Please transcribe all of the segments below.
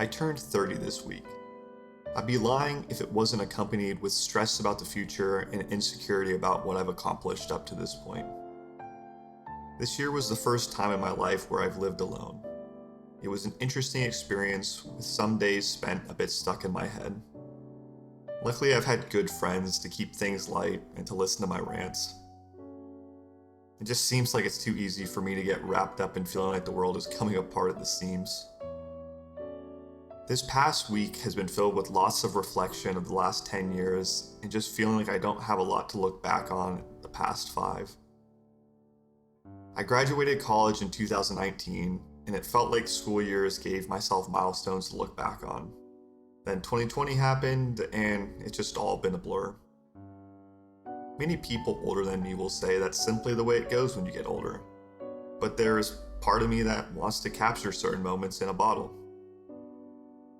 I turned 30 this week. I'd be lying if it wasn't accompanied with stress about the future and insecurity about what I've accomplished up to this point. This year was the first time in my life where I've lived alone. It was an interesting experience with some days spent a bit stuck in my head. Luckily, I've had good friends to keep things light and to listen to my rants. It just seems like it's too easy for me to get wrapped up in feeling like the world is coming apart at the seams. This past week has been filled with lots of reflection of the last 10 years and just feeling like I don't have a lot to look back on the past 5. I graduated college in 2019, and it felt like school years gave myself milestones to look back on. Then 2020 happened, and it's just all been a blur. Many people older than me will say that's simply the way it goes when you get older. But there's part of me that wants to capture certain moments in a bottle.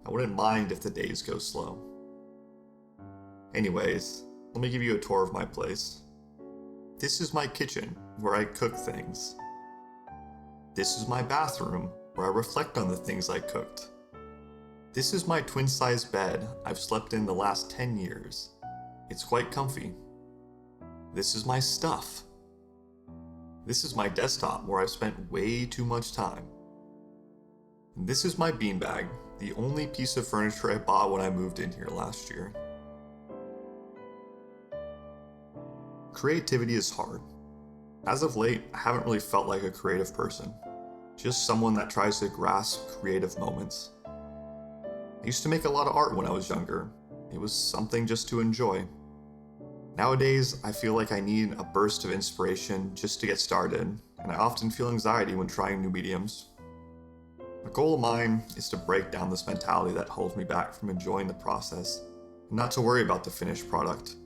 I wouldn't mind if the days go slow. Anyways, let me give you a tour of my place. This is my kitchen, where I cook things. This is my bathroom, where I reflect on the things I cooked. This is my twin-size bed I've slept in the last 10 years. It's quite comfy. This is my stuff. This is my desktop, where I've spent way too much time. And this is my beanbag, the only piece of furniture I bought when I moved in here last year. Creativity is hard. As of late, I haven't really felt like a creative person, just someone that tries to grasp creative moments. I used to make a lot of art when I was younger. It was something just to enjoy. Nowadays, I feel like I need a burst of inspiration just to get started, and I often feel anxiety when trying new mediums. A goal of mine is to break down this mentality that holds me back from enjoying the process, and not to worry about the finished product.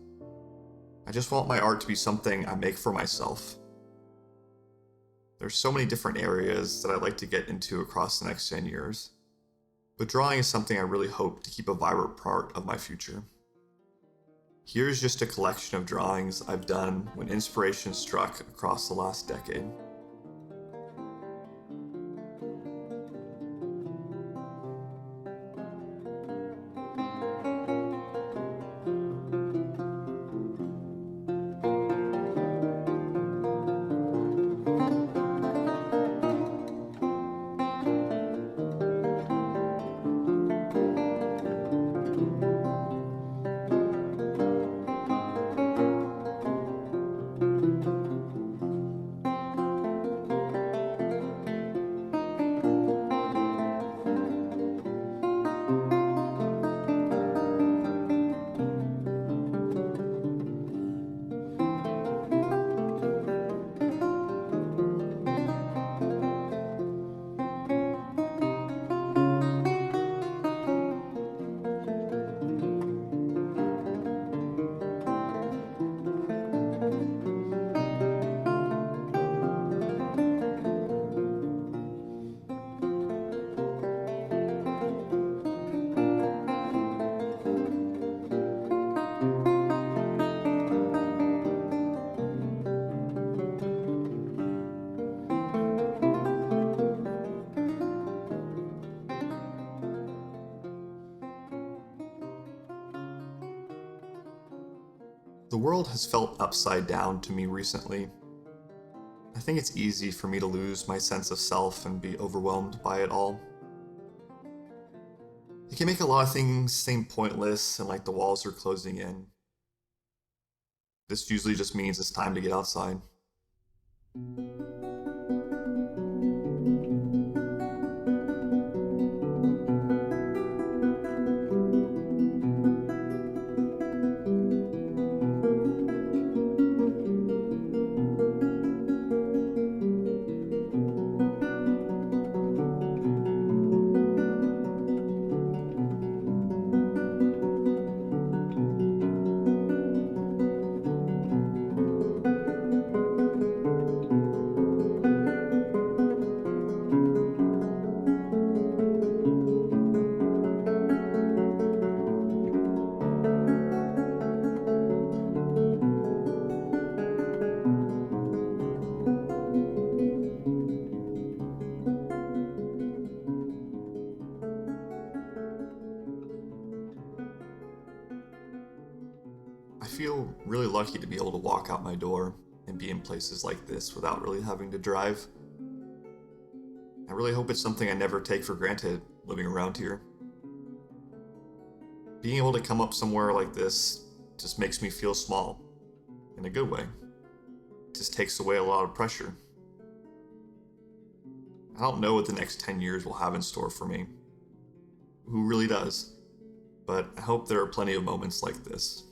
I just want my art to be something I make for myself. There's so many different areas that I'd like to get into across the next 10 years, but drawing is something I really hope to keep a vibrant part of my future. Here's just a collection of drawings I've done when inspiration struck across the last decade. The world has felt upside down to me recently. I think it's easy for me to lose my sense of self and be overwhelmed by it all. It can make a lot of things seem pointless and like the walls are closing in. This usually just means it's time to get outside. really lucky to be able to walk out my door and be in places like this without really having to drive. I really hope it's something I never take for granted living around here. Being able to come up somewhere like this just makes me feel small, in a good way. It just takes away a lot of pressure. I don't know what the next 10 years will have in store for me. Who really does? But I hope there are plenty of moments like this.